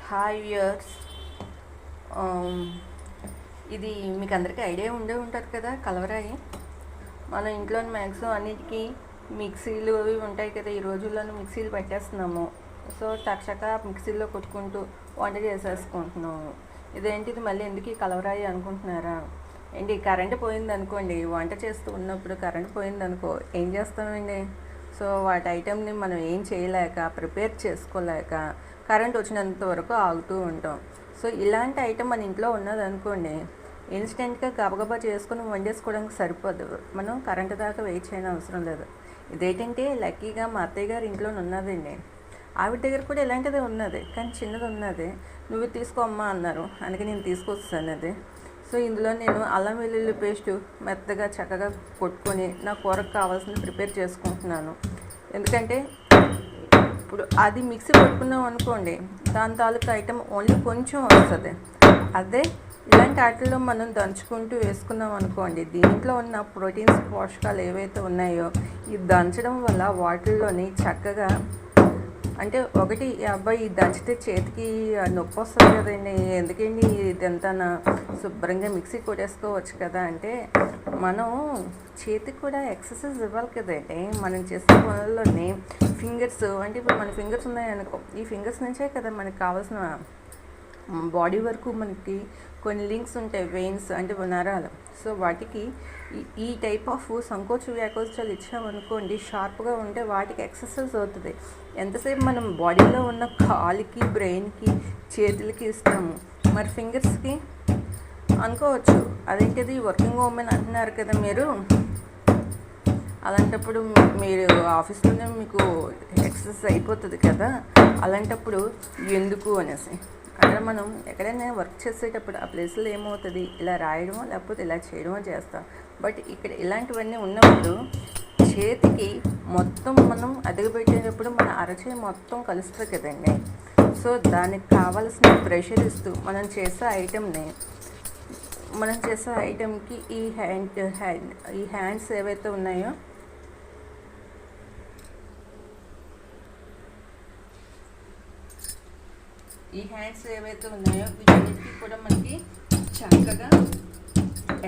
Hi viewers. ఇది మీకు అందరికీ ఐడియా ఉండే ఉంటుంది కదా, కలవరాయి. మన ఇంట్లోని మ్యాక్సిమం అన్నిటికీ మిక్సీలు అవి ఉంటాయి కదా, ఈ రోజుల్లోనూ మిక్సీలు పెట్టేస్తున్నాము. సో టక్చకా మిక్సీలో కొట్టుకుంటూ వంట చేసేసుకుంటున్నాము. ఇదేంటిది మళ్ళీ ఎందుకు ఈ కలవరాయి అనుకుంటున్నారా? ఏంటి, కరెంటు పోయింది అనుకోండి, వంట చేస్తూ ఉన్నప్పుడు కరెంట్ పోయింది అనుకో, ఏం చేస్తామండి? సో వాటి ఐటెంని మనం ఏం చేయలేక, ప్రిపేర్ చేసుకోలేక కరెంట్ వచ్చినంత వరకు ఆగుతూ ఉంటాం. సో ఇలాంటి ఐటెం మన ఇంట్లో ఉన్నదనుకోండి, ఇన్స్టెంట్గా గబగబా చేసుకుని వండేసుకోవడానికి సరిపోదు. మనం కరెంటు దాకా వెయిట్ చేయని అవసరం లేదు. ఇదేంటంటే లక్కీగా మా అత్తయ్య గారు ఇంట్లో ఉన్నదండి. ఆవిడ దగ్గర కూడా ఇలాంటిదే ఉన్నది, కానీ చిన్నది ఉన్నది. నువ్వు తీసుకో అమ్మా అన్నారు, అందుకే నేను తీసుకొస్తాను అది. సో ఇందులో నేను అల్లం వెల్లుల్లి పేస్టు మెత్తగా చక్కగా కొట్టుకొని నా కూరకు కావాల్సింది ప్రిపేర్ చేసుకుంటున్నాను. ఎందుకంటే ఇప్పుడు అది మిక్సీ కొట్టుకున్నాం అనుకోండి, దాని తాలూకు ఐటెం ఓన్లీ కొంచెం వస్తుంది. అదే ఇలాంటి వాటిల్లో మనం దంచుకుంటూ వేసుకున్నాం అనుకోండి, దీంట్లో ఉన్న ప్రోటీన్స్, పోషకాలు ఏవైతే ఉన్నాయో ఇది దంచడం వల్ల వాటిల్లోని చక్కగా, అంటే ఒకటి అబ్బాయి దంచితే చేతికి నొప్పి వస్తుంది కదండి, ఎందుకండి ఇదంతా శుభ్రంగా మిక్సీ కొట్టేసుకోవచ్చు కదా అంటే, మనం చేతికి కూడా ఎక్సర్సైజ్ ఇవ్వాలి కదండి. మనం చేసే పనుల్లోనే ఫింగర్స్, అంటే ఇప్పుడు మన ఫింగర్స్ ఉన్నాయనుకో, ఈ ఫింగర్స్ నుంచే కదా మనకి కావాల్సిన బాడీ వరకు మనకి కొన్ని లింక్స్ ఉంటాయి, వెయిన్స్ అంటే నరాలు. సో వాటికి ఈ టైప్ ఆఫ్ సంకోచ వ్యాకోచాలు ఇచ్చామనుకోండి, షార్ప్గా ఉంటే వాటికి ఎక్సర్సైజ్ అవుతుంది. ఎంతసేపు మనం బాడీలో ఉన్న కాలుకి, బ్రెయిన్కి, చేతులకి ఇస్తాము, మరి ఫింగర్స్కి అనుకోవచ్చు అదేంటిది వర్కింగ్ ఉమెన్ అంటున్నారు కదా మీరు, అలాంటప్పుడు మీరు ఆఫీస్లోనే మీకు ఎక్సర్సైజ్ అయిపోతుంది కదా, అలాంటప్పుడు ఎందుకు అనేసి అక్కడ మనం ఎక్కడైనా వర్క్ చేసేటప్పుడు ఆ ప్లేస్లో ఏమవుతుంది, ఇలా రాయడమో లేకపోతే ఇలా చేయడమో చేస్తాం. బట్ ఇక్కడ ఇలాంటివన్నీ ఉన్నప్పుడు చేతికి మొత్తం మనం అదుగుపెట్టేటప్పుడు మన అరచేయి మొత్తం కలుస్తుంది కదండి. సో దానికి కావాల్సిన ప్రెషర్ ఇస్తూ మనం చేసే ఐటెంకి ఈ హ్యాండ్స్ ఏవైతే ఉన్నాయో, వీటన్నిటికీ కూడా మనకి చక్కగా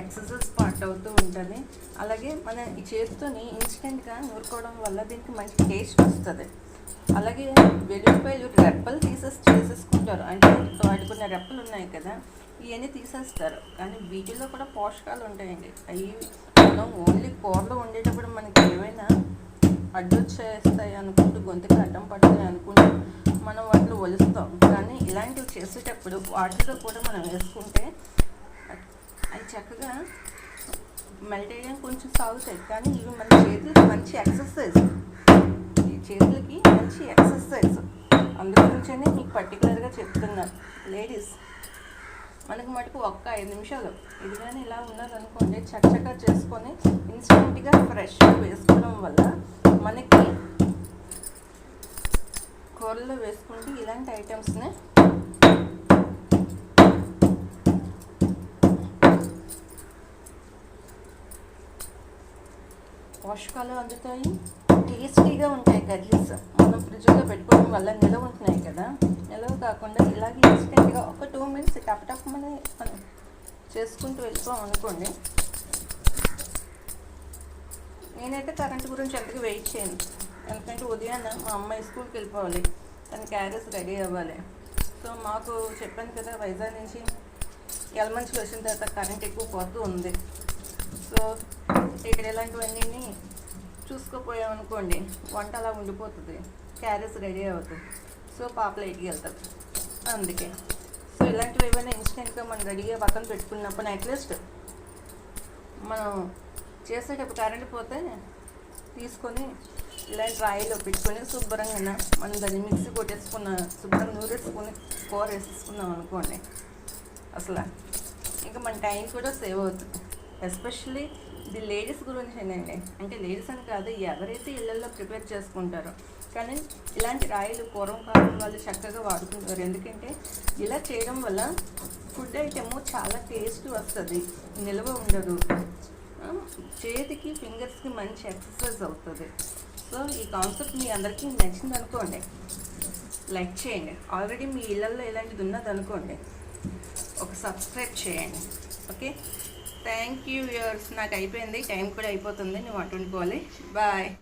ఎక్సర్సైజ్ పార్ట్ అవుతూ ఉంటుంది. అలాగే మన ఈ చేతితోని ఇన్స్టెంట్గా నూరుకోవడం వల్ల దీనికి మంచి టేస్ట్ వస్తుంది. అలాగే వెల్లుల్లిపాయలు రెప్పలు చేసేసుకుంటారు, అంటే వాటికి కొన్ని రెప్పలు ఉన్నాయి కదా, ఇవన్నీ తీసేస్తారు. కానీ వీటిల్లో కూడా పోషకాలు ఉంటాయండి. అవి మనం ఓన్లీ కూరలో ఉండేటప్పుడు మనకి ఏవైనా అడ్డొచ్చేస్తాయి అనుకుంటూ, గొంతుకి అడ్డం పడుతుంది అనుకుంటూ మనం వాటిలో ఒలుస్తాం. కానీ ఇలాంటివి చేసేటప్పుడు వాటిలో కూడా మనం వేసుకుంటే అవి చక్కగా మెల్ట్ అయ్యడానికి కొంచెం సాగుతాయి. కానీ ఇవి మన చేతులకి మంచి ఎక్సర్సైజ్, అందుగురించే మీకు పర్టికులర్గా చెప్తున్నాను. లేడీస్ మనకు మటుకు ఒక్క 5 నిమిషాలు ఇది కానీ ఇలా ఉన్నదనుకోండి, చక్కగా చేసుకొని ఇన్స్టెంట్గా ఫ్రెష్గా వేసుకోవడం వల్ల మనకి కూరల్లో వేసుకుంటే ఇలాంటి ఐటమ్స్ని పోషకాలు అందుతాయి, టేస్టీగా ఉంటాయి. కర్రీస్ మనం ఫ్రిడ్జ్లో పెట్టుకోవడం వల్ల నిలవ ఉంటున్నాయి కదా, నిలవ కాకుండా ఇలాగే ఇన్స్టెంట్గా ఒక 2 మినిట్స్ టప్ మనం చేసుకుంటూ వెళ్ళిపోం అనుకోండి. నేనైతే కరెంట్ గురించి ఎంతగా వెయిట్ చేయను, ఎందుకంటే ఉదయాన్నే మా అమ్మాయి స్కూల్కి వెళ్ళిపోవాలి, తన క్యారేజ్ రెడీ అవ్వాలి. సో మాకు చెప్పాను కదా, వైజాగ్ నుంచి ఎలమంచిలో వచ్చిన తర్వాత కరెంట్ ఎక్కువ పోతూ ఉంది. సో ఇక్కడ ఇలాంటివన్నీ చూసుకోపోయామనుకోండి, వంట అలా ఉండిపోతుంది, క్యారేజ్ రెడీ అవుతుంది. సో పాప లైట్కి వెళ్తుంది. అందుకే సో ఇలాంటివి ఏమైనా ఇన్స్టెంట్గా మనం రెడీగా పక్కన పెట్టుకున్నప్పుడు అట్లీస్ట్ మనం చేసేటప్పుడు కరెంట్ పోతే తీసుకొని ఇలాంటి రాయిలో పెట్టుకొని శుభ్రంగా మనం దాన్ని మిక్సీ కొట్టేసుకున్న, శుభ్రంగా నూరేసుకొని కూర వేసేసుకున్నాం అనుకోండి, అసలు ఇంకా మన టైం కూడా సేవ్ అవుతుంది. ఎస్పెషల్లీ ఇది లేడీస్ గురించి ఏంటండి, అంటే లేడీస్ అని కాదు, ఎవరైతే ఇళ్ళల్లో ప్రిపేర్ చేసుకుంటారో. కానీ ఇలాంటి రాయిలు పూర్వం కాలం వాళ్ళు చక్కగా వాడుకుంటారు. ఎందుకంటే ఇలా చేయడం వల్ల ఫుడ్ ఐటెము చాలా టేస్ట్ వస్తుంది, నిల్వ ఉండదు, చేతికి ఫింగర్స్కి మంచి ఎక్సర్సైజ్ అవుతుంది. సో ఈ కాన్సెప్ట్ మీ అందరికీ నచ్చింది అనుకోండి. లైక్ చేయండి. ఆల్రెడీ మీ ఇళ్ళల్లో ఇలాంటిది ఉన్నది అనుకోండి, ఒక సబ్స్క్రైబ్ చేయండి. Okay, thank you viewers. నాకు అయిపోయింది, టైం కూడా అయిపోతుంది, నేను వండుకోవాలి. బాయ్.